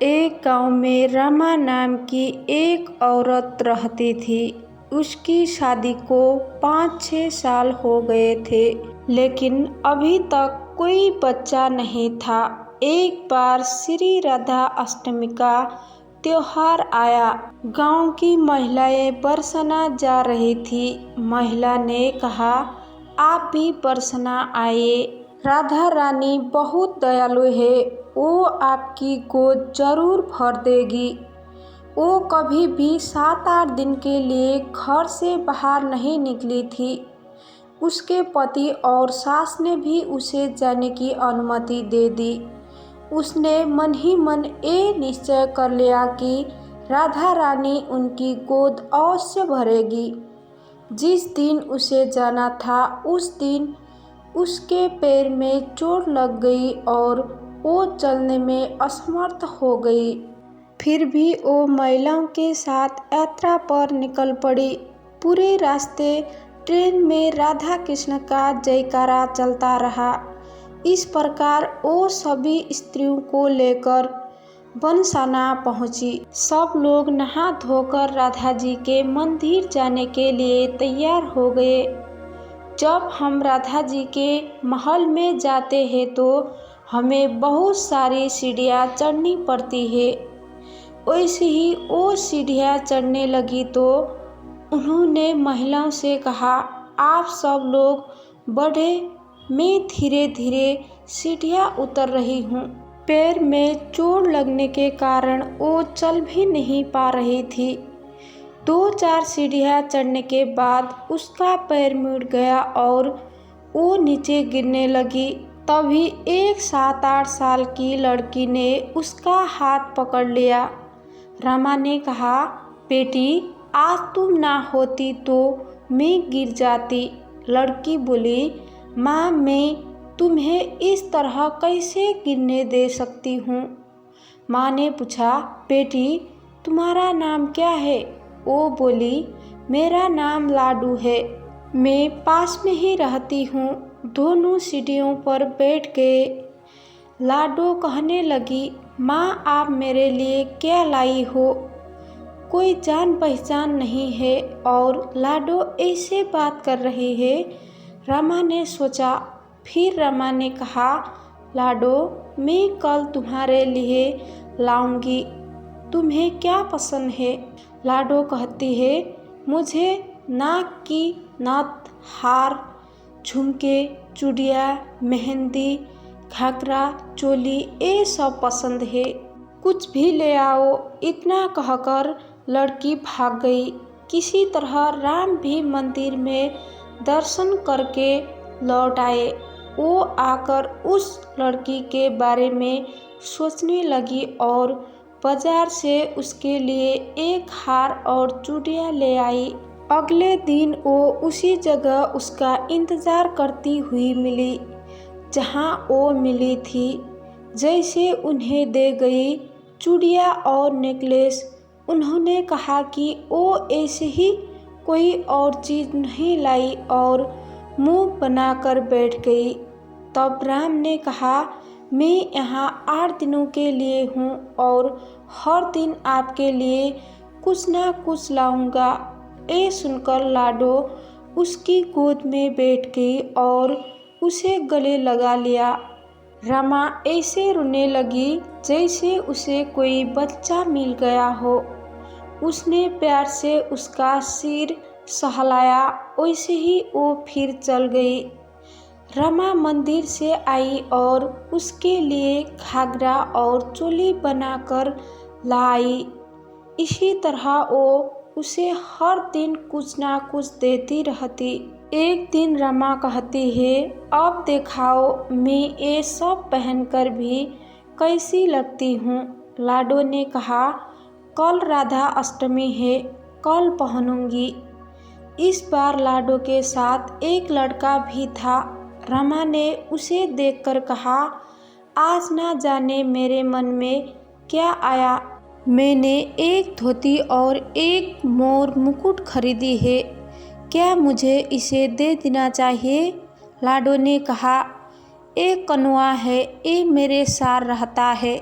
एक गांव में रमा नाम की एक औरत रहती थी। उसकी शादी को 5-6 साल हो गए थे, लेकिन अभी तक कोई बच्चा नहीं था। एक बार श्री राधा अष्टमी का त्योहार आया। गांव की महिलाएं बरसना जा रही थी। महिला ने कहा, आप भी बरसना आइए। राधा रानी बहुत दयालु है, वो आपकी गोद जरूर भर देगी। वो कभी भी 7-8 दिन के लिए घर से बाहर नहीं निकली थी। उसके पति और सास ने भी उसे जाने की अनुमति दे दी। उसने मन ही मन ये निश्चय कर लिया कि राधा रानी उनकी गोद अवश्य भरेगी। जिस दिन उसे जाना था, उस दिन उसके पैर में चोट लग गई और वो चलने में असमर्थ हो गई। फिर भी वो महिलाओं के साथ यात्रा पर निकल पड़ी। पूरे रास्ते ट्रेन में राधा कृष्ण का जयकारा चलता रहा। इस प्रकार वो सभी स्त्रियों को लेकर बरसाना पहुंची। सब लोग नहा धोकर राधा जी के मंदिर जाने के लिए तैयार हो गए। जब हम राधा जी के महल में जाते हैं तो हमें बहुत सारी सीढ़ियाँ चढ़नी पड़ती है। वैसे ही वो सीढ़ियाँ चढ़ने लगी तो उन्होंने महिलाओं से कहा, आप सब लोग बढ़े, मैं धीरे धीरे सीढ़ियाँ उतर रही हूँ। पैर में चोट लगने के कारण वो चल भी नहीं पा रही थी। 2-4 सीढ़ियाँ चढ़ने के बाद उसका पैर मुड़ गया और वो नीचे गिरने लगी। तभी एक 7-8 साल की लड़की ने उसका हाथ पकड़ लिया। रमा ने कहा, बेटी, आज तुम ना होती तो मैं गिर जाती। लड़की बोली, माँ, मैं तुम्हें इस तरह कैसे गिरने दे सकती हूँ। माँ ने पूछा, बेटी, तुम्हारा नाम क्या है? वो बोली, मेरा नाम लाडू है, मैं पास में ही रहती हूँ। दोनों सीढ़ियों पर बैठ गए। लाडो कहने लगी, माँ, आप मेरे लिए क्या लाई हो? कोई जान पहचान नहीं है और लाडो ऐसे बात कर रही है। रमा ने सोचा। फिर रमा ने कहा, लाडो, मैं कल तुम्हारे लिए लाऊंगी, तुम्हें क्या पसंद है? लाडो कहती है, मुझे नाक की नथ, हार, झुमके, चूड़ियाँ, मेहंदी, घाघरा, चोली, ये सब पसंद है, कुछ भी ले आओ। इतना कहकर लड़की भाग गई। किसी तरह राम भी मंदिर में दर्शन करके लौट आए। वो आकर उस लड़की के बारे में सोचने लगी और बाजार से उसके लिए एक हार और चूड़ियाँ ले आई। अगले दिन वो उसी जगह उसका इंतजार करती हुई मिली जहाँ वो मिली थी। जैसे उन्हें दे गई चूड़ियाँ और नेकलेस, उन्होंने कहा कि वो ऐसे ही कोई और चीज़ नहीं लाई और मुंह बनाकर बैठ गई। तब राम ने कहा, मैं यहाँ 8 दिनों के लिए हूँ और हर दिन आपके लिए कुछ ना कुछ लाऊंगा। ये सुनकर लाडो उसकी गोद में बैठ गई और उसे गले लगा लिया। रमा ऐसे रोने लगी जैसे उसे कोई बच्चा मिल गया हो। उसने प्यार से उसका सिर सहलाया। वैसे ही वो फिर चल गई। रमा मंदिर से आई और उसके लिए घाघरा और चोली बनाकर लाई। इसी तरह वो उसे हर दिन कुछ ना कुछ देती रहती। एक दिन रमा कहती है, अब दिखाओ मैं ये सब पहनकर भी कैसी लगती हूँ। लाडो ने कहा, कल राधा अष्टमी है, कल पहनूंगी। इस बार लाडो के साथ एक लड़का भी था। रमा ने उसे देखकर कहा, आज ना जाने मेरे मन में क्या आया, मैंने एक धोती और एक मोर मुकुट खरीदी है, क्या मुझे इसे दे देना चाहिए? लाडो ने कहा, एक कनुआ है, ये मेरे साथ रहता है।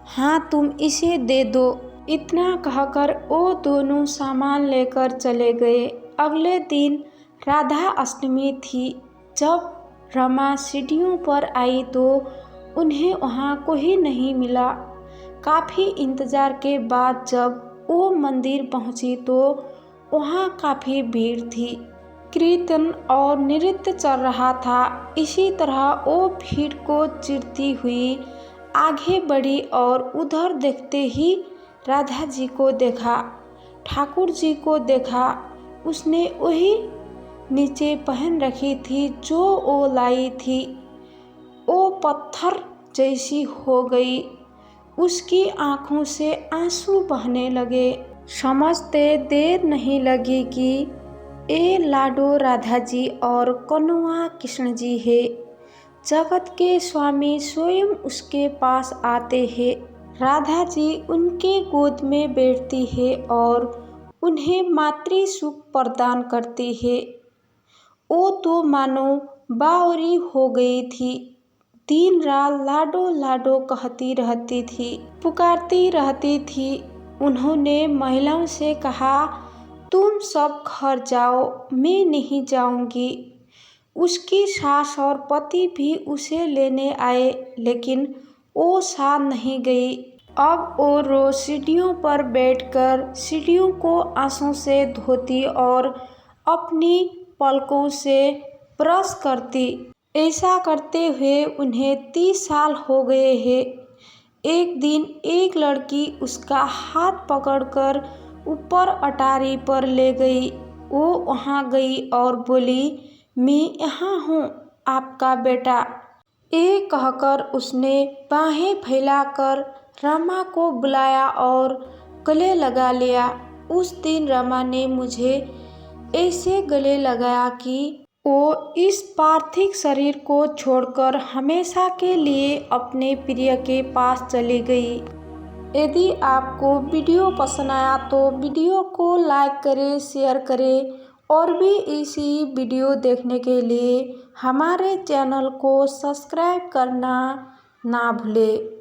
हाँ तुम इसे दे दो। इतना कहकर वो दोनों सामान लेकर चले गए। अगले दिन राधा अष्टमी थी। जब रमा सीढ़ियों पर आई तो उन्हें वहाँ कोई नहीं मिला। काफ़ी इंतज़ार के बाद जब वो मंदिर पहुँची तो वहाँ काफ़ी भीड़ थी। कीर्तन और नृत्य चल रहा था। इसी तरह वो भीड़ को चीरती हुई आगे बढ़ी और उधर देखते ही राधा जी को देखा, ठाकुर जी को देखा। उसने वही नीचे पहन रखी थी जो वो लाई थी। वो पत्थर जैसी हो गई। उसकी आंखों से आंसू बहने लगे। समझते देर नहीं लगी कि ये लाडो राधा जी और कन्हैया कृष्ण जी है। जगत के स्वामी स्वयं उसके पास आते हैं। राधा जी उनके गोद में बैठती है और उन्हें मातृ सुख प्रदान करती है। वो तो मानो बावरी हो गई थी। दिन रात लाडो लाडो कहती रहती थी, पुकारती रहती थी। उन्होंने महिलाओं से कहा, तुम सब घर जाओ, मैं नहीं जाऊंगी। उसकी सास और पति भी उसे लेने आए, लेकिन वो साथ नहीं गई। अब वो रोज सीढ़ियों पर बैठकर सीढ़ियों को आंसू से धोती और अपनी पलकों से ब्रश करती। ऐसा करते हुए उन्हें 30 साल हो गए हैं। एक दिन एक लड़की उसका हाथ पकड़कर ऊपर अटारी पर ले गई। वो वहाँ गई और बोली, मैं यहाँ हूँ, आपका बेटा। ये कहकर उसने बाहें फैलाकर रमा को बुलाया और गले लगा लिया। उस दिन रमा ने मुझे ऐसे गले लगाया कि वो इस पार्थिव शरीर को छोड़कर हमेशा के लिए अपने प्रिय के पास चली गई। यदि आपको वीडियो पसंद आया तो वीडियो को लाइक करें, शेयर करें और भी इसी वीडियो देखने के लिए हमारे चैनल को सब्सक्राइब करना ना भूलें।